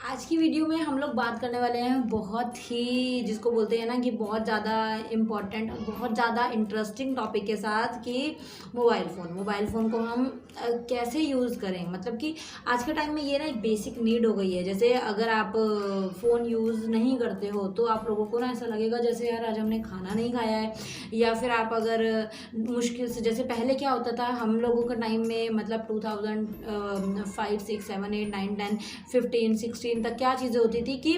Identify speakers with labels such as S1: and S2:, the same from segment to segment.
S1: आज की वीडियो में हम लोग बात करने वाले हैं बहुत ही जिसको बोलते हैं ना कि बहुत ज़्यादा इम्पॉर्टेंट और बहुत ज़्यादा इंटरेस्टिंग टॉपिक के साथ कि मोबाइल फ़ोन को हम कैसे यूज़ करें। मतलब कि आज के टाइम में ये ना एक बेसिक नीड हो गई है। जैसे अगर आप फ़ोन यूज़ नहीं करते हो तो आप लोगों को ना ऐसा लगेगा जैसे यार आज हमने खाना नहीं खाया है। या फिर आप अगर मुश्किल से, जैसे पहले क्या होता था हम लोगों का टाइम में, मतलब 2005 6 7 8 9 10 15 16 तक क्या चीज़ें होती थी कि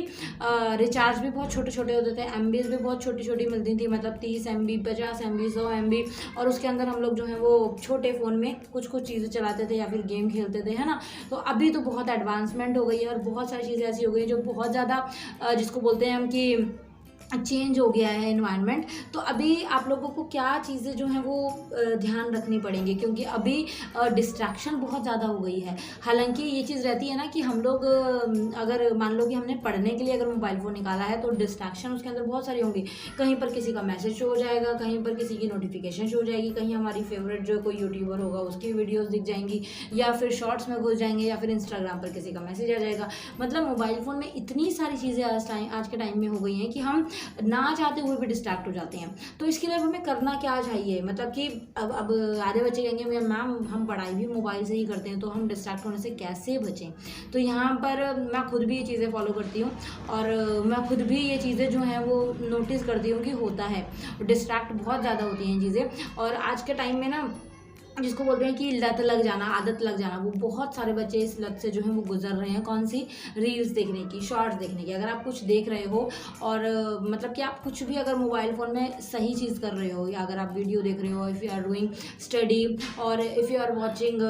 S1: रिचार्ज भी बहुत छोटे छोटे होते थे, एमबीज भी बहुत छोटी छोटी मिलती थी, मतलब 30 MB 50 MB 100 MB। और उसके अंदर हम लोग जो है वो छोटे फ़ोन में कुछ कुछ चीज़ें चलाते थे या फिर गेम खेलते थे, है ना। तो अभी तो बहुत एडवांसमेंट हो गई है और बहुत सारी चीज़ें ऐसी हो गई हैं जो बहुत ज़्यादा जिसको बोलते हैं हम कि चेंज हो गया है एनवायरनमेंट। तो अभी आप लोगों को क्या चीज़ें जो हैं वो ध्यान रखनी पड़ेंगी, क्योंकि अभी डिस्ट्रैक्शन बहुत ज़्यादा हो गई है। हालांकि ये चीज़ रहती है ना कि हम लोग अगर मान लो कि हमने पढ़ने के लिए अगर मोबाइल फ़ोन निकाला है तो डिस्ट्रैक्शन उसके अंदर बहुत सारी होंगी। कहीं पर किसी का मैसेज शो हो जाएगा, कहीं पर किसी की नोटिफिकेशन शो हो जाएगी, कहीं हमारी फेवरेट जो कोई यूट्यूबर होगा उसकी वीडियोज़ दिख जाएंगी, या फिर शॉर्ट्स में घुस जाएंगे, या फिर इंस्टाग्राम पर किसी का मैसेज आ जाएगा। मतलब मोबाइल फ़ोन में इतनी सारी चीज़ें आज के टाइम में हो गई हैं कि हम ना चाहते हुए भी डिस्ट्रैक्ट हो जाते हैं। तो इसके लिए हमें करना क्या चाहिए, मतलब कि अब आधे बच्चे कहेंगे मैम हम पढ़ाई भी मोबाइल से ही करते हैं, तो हम डिस्ट्रैक्ट होने से कैसे बचें। तो यहाँ पर मैं खुद भी ये चीज़ें फॉलो करती हूँ और मैं खुद भी ये चीज़ें जो हैं वो नोटिस करती हूँ कि होता है, डिस्ट्रैक्ट बहुत ज़्यादा होती हैं चीज़ें। और आज के टाइम में ना जिसको बोलते हैं कि लत लग जाना, आदत लग जाना, वो बहुत सारे बच्चे इस लत से जो है वो गुजर रहे हैं। कौन सी? रील्स देखने की, शॉर्ट्स देखने की। अगर आप कुछ देख रहे हो और मतलब कि आप कुछ भी अगर मोबाइल फ़ोन में सही चीज़ कर रहे हो, या अगर आप वीडियो देख रहे हो, if you are doing study और if you are watching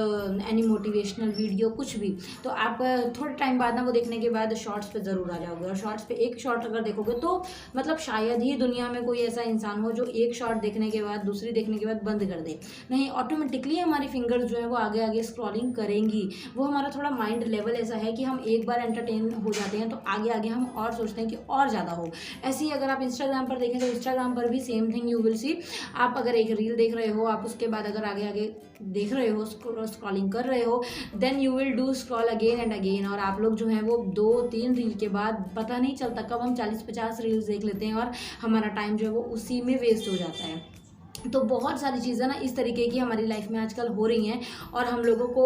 S1: any motivational video, कुछ भी, तो आप थोड़े टाइम बाद ना वो देखने के बाद शॉर्ट्स पे ज़रूर आ जाओगे। और शॉर्ट्स पे एक शॉर्ट अगर देखोगे तो मतलब शायद ही दुनिया में कोई ऐसा इंसान हो जो एक शॉर्ट देखने के बाद दूसरी देखने के बाद बंद कर दे। नहीं, ऑटोमेटिकली हमारी फिंगर्स जो है वो आगे आगे स्क्रॉलिंग करेंगी। वो हमारा थोड़ा माइंड लेवल ऐसा है कि हम एक बार एंटरटेन हो जाते हैं तो आगे आगे हम और सोचते हैं कि और ज़्यादा हो। ऐसे ही अगर आप इंस्टाग्राम पर देखें तो इंस्टाग्राम पर भी same thing you will see. आप अगर एक रील देख रहे हो, आप उसके बाद अगर आगे आगे देख रहे हो, स्क्रॉलिंग कर रहे हो, then you will do scroll again and again. और आप लोग जो हैं वो 2-3 रील के बाद पता नहीं चलता कब हम 40-50 रील्स देख लेते हैं और हमारा टाइम जो है वो उसी में वेस्ट हो जाता है। तो बहुत सारी चीज़ें ना इस तरीके की हमारी लाइफ में आजकल हो रही हैं और हम लोगों को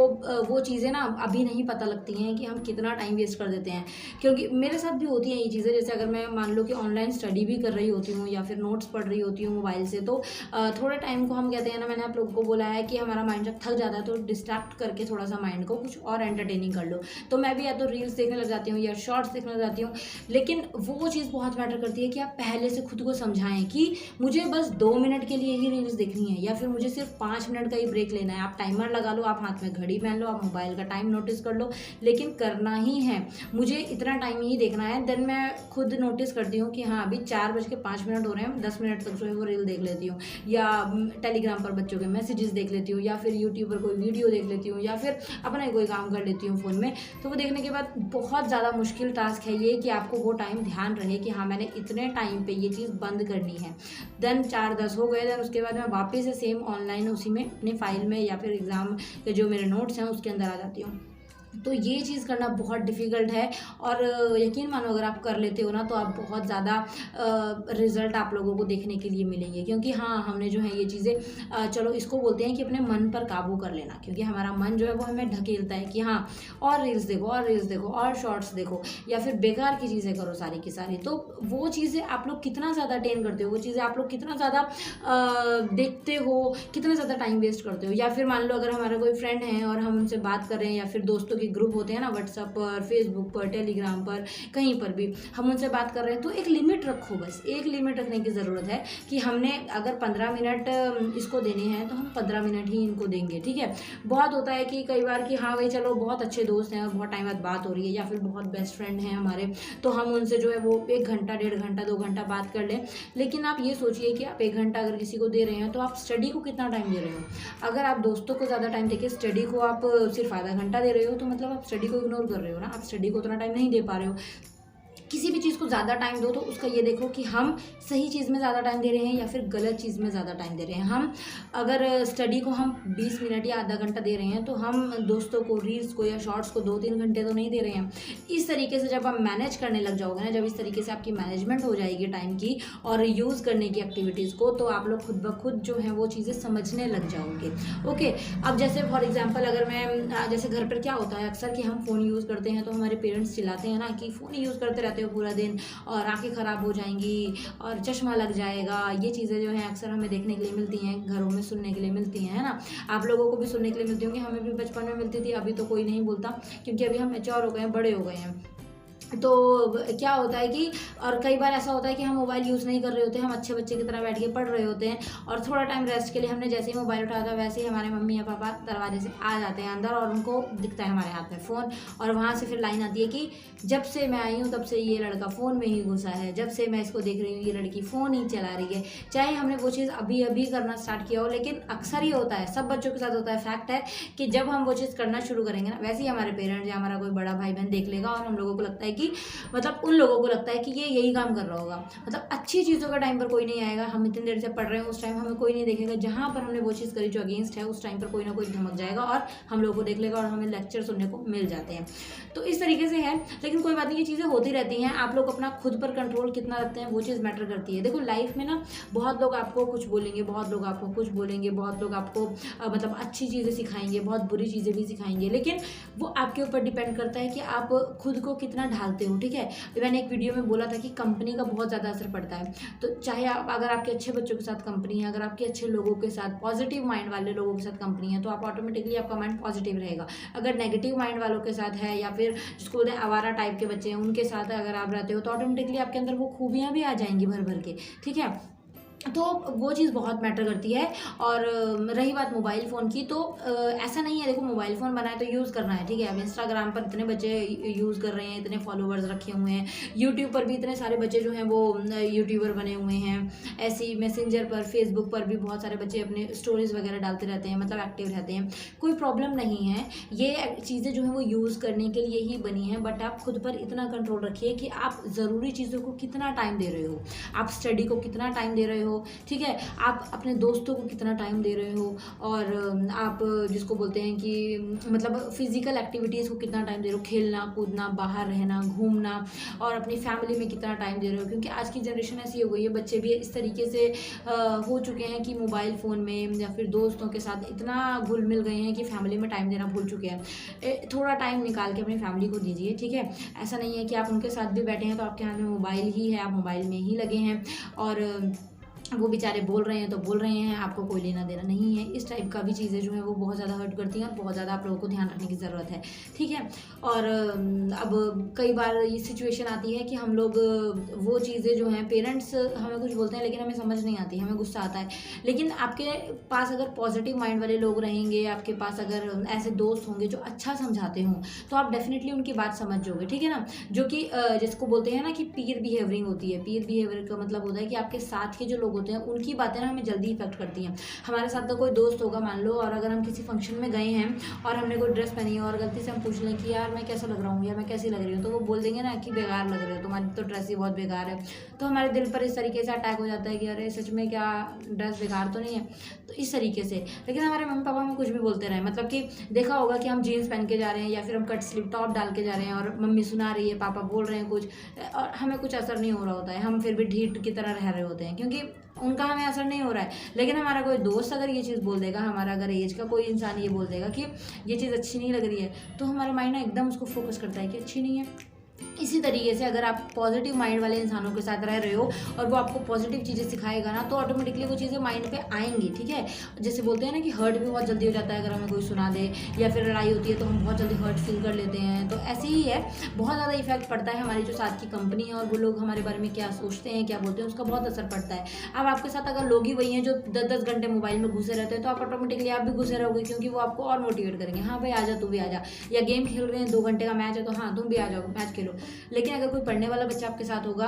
S1: वो चीज़ें ना अभी नहीं पता लगती हैं कि हम कितना टाइम वेस्ट कर देते हैं। क्योंकि मेरे साथ भी होती हैं ये चीज़ें। जैसे अगर मैं मान लो कि ऑनलाइन स्टडी भी कर रही होती हूँ या फिर नोट्स पढ़ रही होती हूँ मोबाइल से, तो थोड़े टाइम को हम कहते हैं ना, मैंने आप लोगों को बोला है कि हमारा माइंड जब थक जाता है तो डिस्ट्रैक्ट करके थोड़ा सा माइंड को कुछ और एंटरटेनिंग कर लो। तो मैं भी या तो रील्स देखने लग जाती हूँ या शॉर्ट्स देखने लग जाती हूँ। लेकिन वो चीज़ बहुत मैटर करती है कि आप पहले से खुद को समझाएं कि मुझे बस 2 मिनट के लिए ही रील्स देखनी है, या फिर मुझे सिर्फ 5 मिनट का ही ब्रेक लेना है। आप टाइमर लगा लो, आप हाथ में घड़ी पहन लो, आप मोबाइल का टाइम नोटिस कर लो, लेकिन करना ही है, मुझे इतना टाइम ही देखना है। देन मैं खुद नोटिस करती हूँ कि हाँ अभी 4:05 हो रहे हैं, 10 मिनट तक जो है वो रील देख लेती हूँ, या टेलीग्राम पर बच्चों के मैसेजेस देख लेती हूँ, या फिर यूट्यूब पर कोई वीडियो देख लेती हूँ, या फिर अपना ही कोई काम कर लेती हूँ फ़ोन में। तो वो देखने के बाद बहुत ज़्यादा मुश्किल टास्क है ये कि आपको वो टाइम ध्यान रहे कि हाँ मैंने इतने टाइम पर ये चीज़ बंद करनी है। देन 4:10 हो गए, देन उसके बाद मैं वापस से सेम ऑनलाइन उसी में अपने फाइल में या फिर एग्ज़ाम के जो मेरे नोट्स हैं उसके अंदर आ जाती हूँ। तो ये चीज़ करना बहुत डिफ़िकल्ट है और यकीन मानो अगर आप कर लेते हो ना तो आप बहुत ज़्यादा रिज़ल्ट आप लोगों को देखने के लिए मिलेंगे। क्योंकि हाँ हमने जो है ये चीज़ें चलो इसको बोलते हैं कि अपने मन पर काबू कर लेना, क्योंकि हमारा मन जो है वो हमें ढकेलता है कि हाँ और रील्स देखो और रील्स देखो और शॉर्ट्स देखो, या फिर बेकार की चीज़ें करो सारी की सारी। तो वो चीज़ें आप लोग कितना ज़्यादा अटेन करते हो, वो चीज़ें आप लोग कितना ज़्यादा देखते हो, कितना ज़्यादा टाइम वेस्ट करते हो। या फिर मान लो अगर हमारा कोई फ्रेंड है और हम उनसे बात कर रहे हैं, या फिर दोस्तों के ग्रुप होते हैं ना व्हाट्सएप पर, फेसबुक पर, टेलीग्राम पर, कहीं पर भी हम उनसे बात कर रहे हैं, तो एक लिमिट रखो। बस एक लिमिट रखने की ज़रूरत है कि हमने अगर 15 मिनट इसको देने हैं तो हम 15 मिनट ही इनको देंगे, ठीक है। बहुत होता है कि कई बार कि हाँ भाई चलो बहुत अच्छे दोस्त हैं और बहुत टाइम बाद बात हो रही है, या फिर बहुत बेस्ट फ्रेंड हैं हमारे, तो हम उनसे जो है वो 1 घंटा 1.5 घंटा 2 घंटा बात कर लें। लेकिन आप ये सोचिए कि आप 1 घंटा अगर किसी को दे रहे हैं तो आप स्टडी को कितना टाइम दे रहे हो। अगर आप दोस्तों को ज़्यादा टाइम देके स्टडी को आप सिर्फ आधा घंटा दे रहे हो तो मतलब आप स्टडी को इग्नोर कर रहे हो ना, आप स्टडी को उतना टाइम नहीं दे पा रहे हो। किसी भी चीज़ को ज़्यादा टाइम दो तो उसका ये देखो कि हम सही चीज़ में ज़्यादा टाइम दे रहे हैं या फिर गलत चीज़ में ज़्यादा टाइम दे रहे हैं। हम अगर स्टडी को हम 20 मिनट या आधा घंटा दे रहे हैं तो हम दोस्तों को, रील्स को या शॉर्ट्स को 2-3 घंटे तो नहीं दे रहे हैं। इस तरीके से जब आप मैनेज करने लग जाओगे ना, जब इस तरीके से आपकी मैनेजमेंट हो जाएगी टाइम की और यूज़ करने की एक्टिविटीज़ को, तो आप लोग खुद ब खुद जो है वो चीज़ें समझने लग जाओगे। ओके, अब जैसे फॉर एग्जांपल अगर मैं जैसे घर पर क्या होता है अक्सर कि हम फ़ोन यूज़ करते हैं तो हमारे पेरेंट्स चिल्लाते हैं ना कि फ़ोन यूज़ करते रहते हो पूरा दिन और आंखें ख़राब हो जाएंगी और चश्मा लग जाएगा। ये चीज़ें जो हैं अक्सर हमें देखने के लिए मिलती हैं, घरों में सुनने के लिए मिलती हैं, है ना। आप लोगों को भी सुनने के लिए मिलती होंगी, हमें भी बचपन में मिलती थी। अभी तो कोई नहीं बोलता क्योंकि अभी हम मैच्योर हो गए हैं, बड़े हो गए हैं। तो क्या होता है कि और कई बार ऐसा होता है कि हम मोबाइल यूज़ नहीं कर रहे होते, हम अच्छे बच्चे की तरह बैठ के पढ़ रहे होते हैं और थोड़ा टाइम रेस्ट के लिए हमने जैसे ही मोबाइल उठाया था वैसे ही हमारे मम्मी या पापा दरवाजे से आ जाते हैं अंदर और उनको दिखता है हमारे हाथ में फ़ोन, और वहाँ से फिर लाइन आती है कि जब से मैं आई हूँ तब से ये लड़का फ़ोन में ही घुसा है, जब से मैं इसको देख रही हूँ ये लड़की फ़ोन ही चला रही है। चाहे हमने वो चीज़ अभी अभी करना स्टार्ट किया हो, लेकिन अक्सर ये होता है, सब बच्चों के साथ होता है, फैक्ट है कि जब हम वो चीज़ करना शुरू करेंगे ना, वैसे ही हमारे पेरेंट्स या हमारा कोई बड़ा भाई बहन देख लेगा और हम लोगों को लगता है कि मतलब उन लोगों को लगता है कि ये यही काम कर रहा होगा। मतलब अच्छी चीज़ों का टाइम पर कोई नहीं आएगा, हम इतनी देर से पढ़ रहे हैं उस टाइम हमें कोई नहीं देखेगा, जहाँ पर हमने वो चीज़ करी जो अगेंस्ट है उस टाइम पर कोई ना कोई धमक जाएगा और हम लोगों को देख लेगा और हमें लेक्चर सुनने को मिल जाते हैं। तो इस तरीके से है, लेकिन कोई बात नहीं, ये चीज़ें होती रहती हैं। आप लोग अपना खुद पर कंट्रोल कितना रखते हैं वो चीज़ मैटर करती है। देखो लाइफ में ना बहुत लोग आपको कुछ बोलेंगे, बहुत लोग आपको कुछ बोलेंगे, बहुत लोग आपको मतलब अच्छी चीज़ें सिखाएंगे, बहुत बुरी चीज़ें भी सिखाएंगे, लेकिन वो आपके ऊपर डिपेंड करता है कि आप खुद को कितना ढालते हो। ठीक है, मैंने एक वीडियो में बोला था कि कंपनी का बहुत ज़्यादा असर पड़ता है। तो चाहे आप अगर आपके अच्छे बच्चों के साथ कंपनी है, अगर आपके अच्छे लोगों के साथ, पॉजिटिव माइंड वाले लोगों के साथ कंपनी है, तो आप ऑटोमेटिकली आपका माइंड पॉजिटिव रहेगा। अगर नेगेटिव माइंड वालों के साथ है या फिर जिसको बोलते हैं आवारा टाइप के बच्चे हैं उनके साथ अगर आप रहते हो तो ऑटोमेटिकली आपके अंदर वो खूबियाँ भी आ जाएंगी भर भर के। ठीक है, तो वो चीज़ बहुत मैटर करती है। और रही बात मोबाइल फ़ोन की, तो ऐसा नहीं है, देखो मोबाइल फ़ोन बनाए तो यूज़ करना है। ठीक है, अब इंस्टाग्राम पर इतने बच्चे यूज़ कर रहे हैं, इतने फॉलोवर्स रखे हुए हैं, यूट्यूब पर भी इतने सारे बच्चे जो हैं वो यूट्यूबर बने हुए हैं, ऐसे ही मैसेंजर पर, फेसबुक पर भी बहुत सारे बच्चे अपने स्टोरीज़ वगैरह डालते रहते हैं, मतलब एक्टिव रहते हैं। कोई प्रॉब्लम नहीं है, ये चीज़ें जो हैं वो यूज़ करने के लिए ही बनी हैं, बट आप खुद पर इतना कंट्रोल रखिए कि आप ज़रूरी चीज़ों को कितना टाइम दे रहे हो, आप स्टडी को कितना टाइम दे रहे हो। ठीक है, आप अपने दोस्तों को कितना टाइम दे रहे हो, और आप जिसको बोलते हैं कि मतलब फिजिकल एक्टिविटीज़ को कितना टाइम दे रहे हो, खेलना कूदना, बाहर रहना, घूमना, और अपनी फैमिली में कितना टाइम दे रहे हो। क्योंकि आज की जनरेशन ऐसी हो गई है, बच्चे भी इस तरीके से हो चुके हैं कि मोबाइल फ़ोन में या फिर दोस्तों के साथ इतना घुल मिल गए हैं कि फैमिली में टाइम देना भूल चुके हैं। थोड़ा टाइम निकाल के अपनी फैमिली को दीजिए। ठीक है, ऐसा नहीं है कि आप उनके साथ भी बैठे हैं तो आपके हाथ में मोबाइल ही है, आप मोबाइल में ही लगे हैं और वो बेचारे बोल रहे हैं तो बोल रहे हैं, आपको कोई लेना देना नहीं है। इस टाइप का भी चीज़ें जो है वो बहुत ज़्यादा हर्ट करती हैं और बहुत ज़्यादा आप लोगों को ध्यान रखने की ज़रूरत है। ठीक है, और अब कई बार ये सिचुएशन आती है कि हम लोग वो चीज़ें जो हैं, पेरेंट्स हमें कुछ बोलते हैं लेकिन हमें समझ नहीं आती, हमें गुस्सा आता है। लेकिन आपके पास अगर पॉजिटिव माइंड वाले लोग रहेंगे, आपके पास अगर ऐसे दोस्त होंगे जो अच्छा समझाते हों, तो आप डेफिनेटली उनकी बात समझ जाओगे। ठीक है ना, जो कि जिसको बोलते हैं ना कि पीयर बिहेवियरिंग होती है। पीयर बिहेवियर का मतलब होता है कि आपके साथ के जो लोग होते हैं उनकी बातें ना हमें जल्दी इफेक्ट करती हैं। हमारे साथ का कोई दोस्त होगा मान लो, और अगर हम किसी फंक्शन में गए हैं और हमने कोई ड्रेस पहनी है और गलती से हम पूछ लें कि यार मैं कैसा लग रहा हूँ या मैं कैसी लग रही हूँ, तो वो बोल देंगे ना कि बेकार लग रहे हो, तुम्हारी तो ड्रेस ही बहुत बेकार है। तो हमारे दिल पर इस तरीके से अटैक हो जाता है कि अरे सच में क्या ड्रेस बेकार तो नहीं है, तो इस तरीके से। लेकिन हमारे मम्मी पापा हमें कुछ भी बोलते रहे, मतलब कि देखा होगा कि हम जीन्स पहन के जा रहे हैं या फिर हम कट स्लीव टॉप डाल के जा रहे हैं और मम्मी सुना रही है, पापा बोल रहे हैं कुछ, और हमें कुछ असर नहीं हो रहा होता है, हम फिर भी ढीठ की तरह रह रहे होते हैं क्योंकि उनका हमें असर नहीं हो रहा है। लेकिन हमारा कोई दोस्त अगर ये चीज़ बोल देगा, हमारा अगर एज का कोई इंसान ये बोल देगा कि ये चीज़ अच्छी नहीं लग रही है, तो हमारा माइंड ना एकदम उसको फोकस करता है कि अच्छी नहीं है। इसी तरीके से अगर आप पॉजिटिव माइंड वाले इंसानों के साथ रह रहे हो और वो आपको पॉजिटिव चीज़ें सिखाएगा ना, तो ऑटोमेटिकली वो चीज़ें माइंड पे आएंगी। ठीक है, जैसे बोलते हैं ना कि हर्ट भी बहुत जल्दी हो जाता है अगर हमें कोई सुना दे, या फिर लड़ाई होती है तो हम बहुत जल्दी हर्ट फील कर लेते हैं। तो ऐसे ही है, बहुत ज़्यादा इफेक्ट पड़ता है हमारी जो साथ की कंपनी है और वो लोग हमारे बारे में क्या सोचते हैं, क्या बोलते हैं, उसका बहुत असर पड़ता है। अब आपके साथ अगर लोग ही वही हैं जो 10-10 घंटे मोबाइल में घुसे रहते हैं, तो आप ऑटोमेटिकली आप भी घुसे रहोगे, क्योंकि वो आपको और मोटिवेट करेंगे, हाँ भाई आ जा, तू भी आ जा। या गेम खेल रहे हैं, 2 घंटे का मैच है, तो हाँ तुम भी आ जाओ, मैच खेलो। लेकिन अगर कोई पढ़ने वाला बच्चा आपके साथ होगा,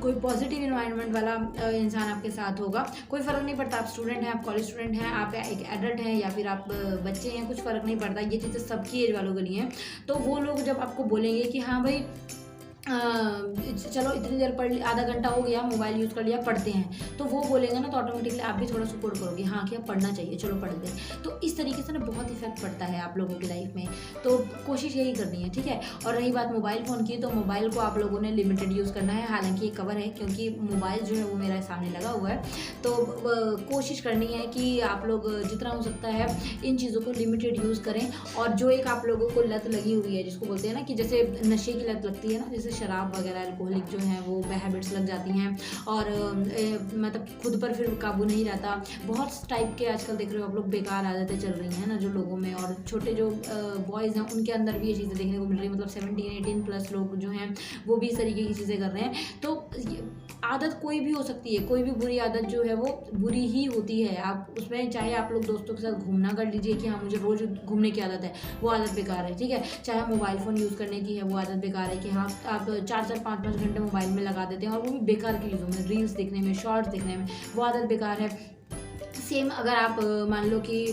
S1: कोई पॉजिटिव इन्वायरमेंट वाला इंसान आपके साथ होगा, कोई फ़र्क नहीं पड़ता आप स्टूडेंट हैं, आप कॉलेज स्टूडेंट हैं, आप एक एडल्ट हैं या फिर आप बच्चे हैं, कुछ फ़र्क नहीं पड़ता, ये चीज़ें सबकी एज वालों के लिए हैं। तो वो लोग जब आपको बोलेंगे कि हाँ भाई चलो इतनी देर पढ़ लिया, आधा घंटा हो गया, मोबाइल यूज़ कर लिया, पढ़ते हैं, तो वो बोलेंगे ना तो ऑटोमेटिकली आप भी थोड़ा सपोर्ट करोगे, हाँ कि अब पढ़ना चाहिए, चलो पढ़ते हैं। तो इस तरीके से ना बहुत इफेक्ट पड़ता है आप लोगों की लाइफ में, तो कोशिश यही करनी है, ठीक है। और रही बात मोबाइल फ़ोन की, तो मोबाइल को आप लोगों ने लिमिटेड यूज़ करना है। हालांकि ये कवर है क्योंकि मोबाइल जो है वो मेरा सामने लगा हुआ है, तो कोशिश करनी है कि आप लोग जितना हो सकता है इन चीज़ों को लिमिटेड यूज़ करें। और जो एक आप लोगों को लत लगी हुई है, जिसको बोलते हैं ना कि जैसे नशे की लत लगती है ना, जैसे शराब वगैरह अल्कोहलिक जो है वो हैबिट्स लग जाती हैं, और मतलब खुद पर फिर काबू नहीं रहता। बहुत टाइप के आजकल देख रहे हो आप लोग बेकार आदतें चल रही हैं ना जो लोगों में, और छोटे जो बॉयज़ हैं उनके अंदर भी ये चीज़ें देखने को मिल रही है। मतलब 17-18 प्लस लोग जो हैं वो भी इस तरीके की चीज़ें कर रहे हैं। तो आदत कोई भी हो सकती है, कोई भी बुरी आदत जो है वो बुरी ही होती है। आप उसमें चाहे आप लोग दोस्तों के साथ घूमना कर लीजिए कि हाँ मुझे रोज़ घूमने की आदत है, वो आदत बेकार है, ठीक है। चाहे मोबाइल फ़ोन यूज़ करने की है, वो आदत बेकार है कि हाँ आप 4-4 5-5 घंटे मोबाइल में लगा देते हैं, और वो भी बेकार की चीज़ों में, रील्स देखने में, शॉर्ट्स देखने में, वो आदत बेकार है। सेम अगर आप मान लो कि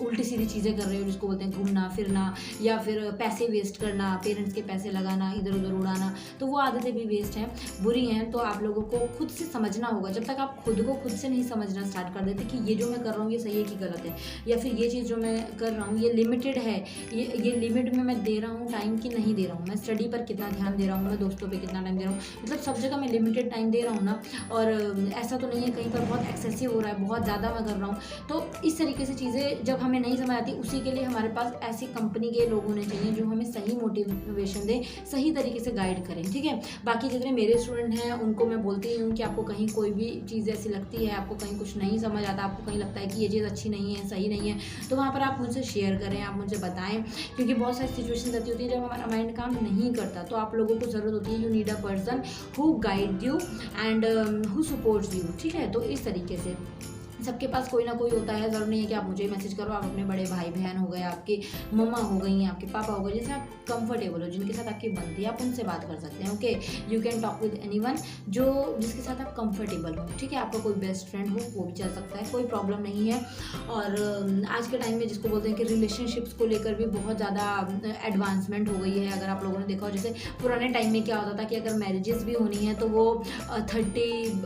S1: उल्टी सीधी चीज़ें कर रहे हो, जिसको बोलते हैं घूमना फिरना, या फिर पैसे वेस्ट करना, पेरेंट्स के पैसे लगाना, इधर उधर उड़ाना, तो वो आदतें भी वेस्ट हैं, बुरी हैं। तो आप लोगों को खुद से समझना होगा। जब तक आप खुद को खुद से नहीं समझना स्टार्ट कर देते कि ये जो मैं कर रहा हूँ ये सही है कि गलत है, या फिर ये चीज़ जो मैं कर रहा हूँ ये लिमिटेड है, ये लिमिट में मैं दे रहा हूँ टाइम कि नहीं दे रहा हूँ, मैं स्टडी पर कितना ध्यान दे रहा हूँ, मैं दोस्तों पर कितना टाइम दे रहा हूँ, मतलब सब जगह मैं लिमिटेड टाइम दे रहा हूँ ना, और ऐसा तो नहीं है कहीं पर बहुत एक्सेसिव हो रहा है, बहुत ज़्यादा मैं कर रहा हूँ। तो इस तरीके से चीज़ें जब हमें नहीं समझ आती, उसी के लिए हमारे पास ऐसी कंपनी के लोग होने चाहिए जो हमें सही मोटिवेशन दें, सही तरीके से गाइड करें, ठीक है। बाकी जितने मेरे स्टूडेंट हैं उनको मैं बोलती ही हूँ कि आपको कहीं कोई भी चीज़ ऐसी लगती है, आपको कहीं कुछ नहीं समझ आता, आपको कहीं लगता है कि ये चीज़ अच्छी नहीं है, सही नहीं है, तो वहाँ पर आप मुझसे शेयर करें, आप मुझे बताएं, क्योंकि बहुत सारी सिचुएशन ऐसी होती है जब हमारा माइंड काम नहीं करता, तो आप लोगों को ज़रूरत होती है, you need a person who guide you and who supports you, ठीक है। तो इस तरीके से सबके पास कोई ना कोई होता है, ज़रूर नहीं है कि आप मुझे मैसेज करो, आप अपने बड़े भाई बहन हो गए, आपकी मम्मा हो गई हैं, आपके पापा हो गए, जैसे आप कंफर्टेबल हो, जिनके साथ आपकी बनती है, आप उनसे बात कर सकते हैं, okay. You can talk with anyone, जो जिसके साथ आप कंफर्टेबल हो, ठीक है। आपका कोई बेस्ट फ्रेंड हो वो भी चल सकता है, कोई प्रॉब्लम नहीं है। और आज के टाइम में जिसको बोलते हैं कि रिलेशनशिप्स को लेकर भी बहुत ज़्यादा एडवांसमेंट हो गई है। अगर आप लोगों ने देखा हो, जैसे पुराने टाइम में क्या होता था कि अगर मैरिजेस भी होनी है तो वो 13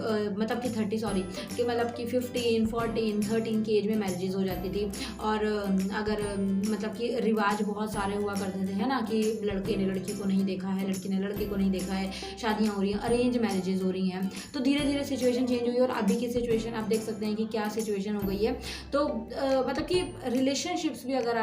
S1: की एज में मैरिजेस हो जाती थी। और अगर मतलब कि रिवाज बहुत सारे हुआ करते थे, है ना, कि लड़के ने लड़की को नहीं देखा है, लड़की ने लड़के को नहीं देखा है, शादियाँ हो रही हैं, अरेंज मैरिजेस हो रही हैं। तो धीरे धीरे सिचुएशन चेंज हुई, और अभी की सिचुएशन आप देख सकते हैं कि क्या सिचुएशन हो गई है। तो मतलब कि रिलेशनशिप्स में अगर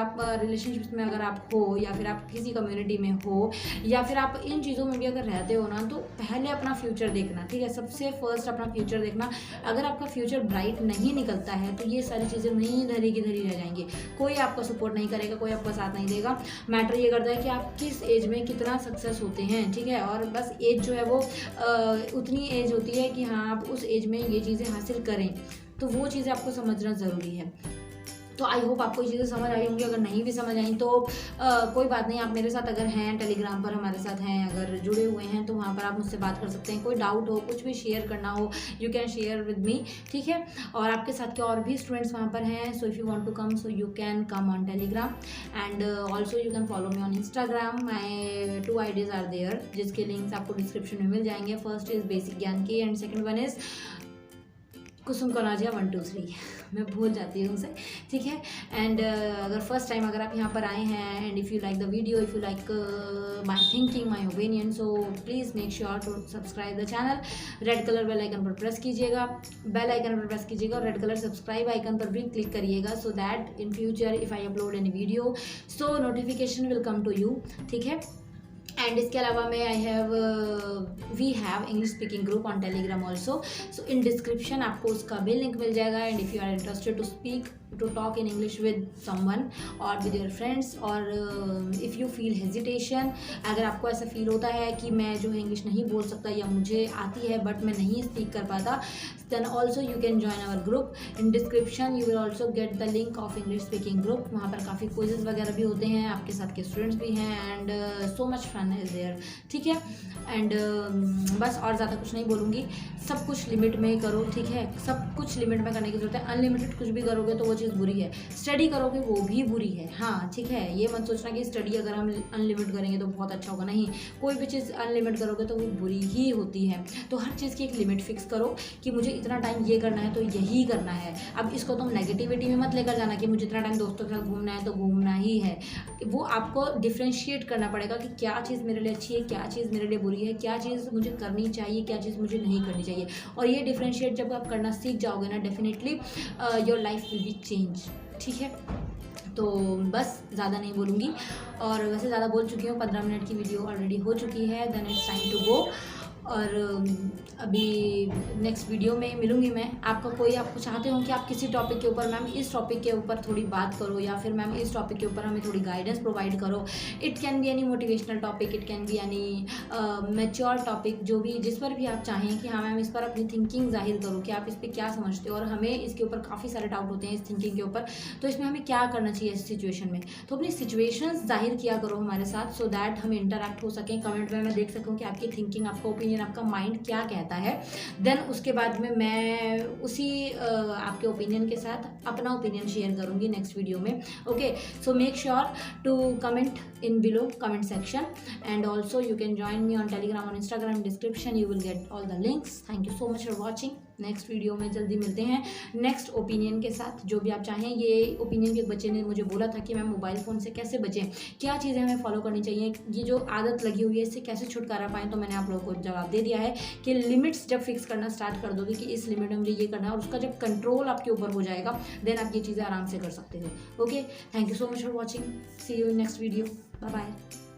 S1: आप हो, या फिर आप किसी कम्युनिटी में हो, या फिर आप इन चीज़ों में भी अगर रहते हो ना, तो पहले अपना फ्यूचर देखना, ठीक है। सबसे फर्स्ट अपना फ्यूचर देखना। अगर आपका फ्यूचर ब्राइट नहीं निकलता है तो ये सारी चीज़ें नहीं धरी की धरी रह जाएंगी, कोई आपका सपोर्ट नहीं करेगा, कोई आपका साथ नहीं देगा। मैटर ये करता है कि आप किस एज में कितना सक्सेस होते हैं, ठीक है। और बस एज जो है वो उतनी एज होती है कि हाँ आप उस एज में ये चीज़ें हासिल करें, तो वो चीज़ें आपको समझना ज़रूरी है। तो आई होप आपको ये चीज़ें समझ आई होंगी। अगर नहीं भी समझ आई तो कोई बात नहीं, आप मेरे साथ अगर हैं, टेलीग्राम पर हमारे साथ हैं, अगर जुड़े हुए हैं, तो वहाँ पर आप मुझसे बात कर सकते हैं। कोई डाउट हो, कुछ भी शेयर करना हो, you can share with me, ठीक है। और आपके साथ के और भी स्टूडेंट्स वहाँ पर हैं, so if you want to come, so you can come on Telegram, and also you can follow me on Instagram. My 2 IDs are there, जिसके लिंक्स आपको डिस्क्रिप्शन में मिल जाएंगे। फर्स्ट इज़ बेसिक ज्ञान की, and second one is Kusum Kanajiya 1 2 3 मैं भूल जाती हूँ उसे, ठीक है। एंड अगर फर्स्ट टाइम अगर आप यहाँ पर आए हैं, and if you like the video, if you like my thinking, my opinion, so please make sure to subscribe the channel. Red colour bell icon पर प्रेस कीजिएगा, बेल आइकन पर प्रेस कीजिएगा, और रेड कलर सब्सक्राइब आइकन पर भी click करिएगा, so that in future if I upload any video, so notification will come to you, ठीक है। एंड इसके अलावा में we have English speaking group on Telegram also, so in description आपको उसका भी लिंक मिल जाएगा। And if you are interested to talk in English with someone और विद योर फ्रेंड्स, और इफ़ यू फील हेजिटेशन, अगर आपको ऐसा फील होता है कि मैं जो है इंग्लिश नहीं बोल सकता, या मुझे आती है बट मैं नहीं स्पीक कर पाता, then also you can join our group. In description you will also get the link of English speaking group. वहाँ पर काफ़ी क्विजेज वगैरह भी होते हैं, आपके साथ के स्टूडेंट्स भी हैं, and so much fun is there, ठीक है। एंड बस और ज़्यादा कुछ नहीं बोलूँगी, सब कुछ लिमिट में करो, ठीक है। सब कुछ लिमिट में करने की जरूरत है। अनलिमिटेड कुछ भी करोगे तो वो चीज़ बुरी है, स्टडी करोगे वो भी बुरी है। हाँ ठीक है, ये मत सोचना कि स्टडी अगर हम अनलिमिट करेंगे तो बहुत अच्छा होगा, नहीं, कोई भी चीज़ अनलिमिट करोगे तो वो बुरी ही होती है। तो हर चीज़ की एक लिमिट फिक्स करो कि मुझे इतना टाइम ये करना है तो यही करना है। अब इसको तुम नेगेटिविटी में मत लेकर जाना कि मुझे इतना टाइम दोस्तों के साथ घूमना है तो घूमना ही है। वो आपको डिफ्रेंशिएट करना पड़ेगा कि क्या चीज़ मेरे लिए अच्छी है, क्या चीज़ मेरे लिए बुरी है, क्या चीज़ मुझे करनी चाहिए, क्या चीज़ मुझे नहीं करनी चाहिए। और ये डिफ्रेंशिएट जब आप करना सीख जाओगे ना, definitely your life will be change. ठीक है, तो बस ज़्यादा नहीं बोलूँगी, और वैसे ज़्यादा बोल चुकी हूँ, 15 मिनट की वीडियो ऑलरेडी हो चुकी है। Then it's time to go. और अभी नेक्स्ट वीडियो में मिलूँगी मैं आपको। कोई आपको चाहते हो कि आप किसी टॉपिक के ऊपर, मैम इस टॉपिक के ऊपर थोड़ी बात करो, या फिर मैम इस टॉपिक के ऊपर हमें थोड़ी गाइडेंस प्रोवाइड करो। It can be any motivational topic, it can be any mature topic, जो भी जिस पर भी आप चाहें कि हाँ मैम इस पर अपनी थिंकिंग जाहिर करो कि आप इस पर क्या समझते हो। और हमें इसके ऊपर काफ़ी सारे डाउट होते हैं इस थिंकिंग के ऊपर, तो इसमें हमें क्या करना चाहिए इस सिचुएशन में। तो अपनी सिचुएशंस जाहिर किया करो हमारे साथ, सो दैट हम इंटरेक्ट हो सकें। कमेंट में मैं देख सकूँ कि आपकी थिंकिंग, आपका ओपिनियन, आपका माइंड क्या कहता है। देन उसके बाद में मैं उसी आपके ओपिनियन के साथ अपना ओपिनियन शेयर करूँगी नेक्स्ट वीडियो में। Okay, so make sure to comment in below comment section, and also you can join me on Telegram और Instagram, description you will get all the links. Thank you so much for watching. Next video में जल्दी मिलते हैं next opinion के साथ, जो भी आप चाहें। ये ओपिनियन के एक बच्चे ने मुझे बोला था कि मैम मोबाइल फ़ोन से कैसे बचें, क्या चीज़ें हमें फॉलो करनी चाहिए, ये जो आदत लगी हुई है इससे कैसे छुटकारा पाएँ। तो मैंने आप लोगों को जवाब दे दिया है कि लिमिट्स जब फिक्स करना स्टार्ट कर दोगे कि इस लिमिट में मुझे ये करना है, और उसका जब कंट्रोल आपके ऊपर हो जाएगा, देन आप ये चीज़ें आराम से कर सकते हो। Okay, thank you so much for watching, see you in next video, bye bye.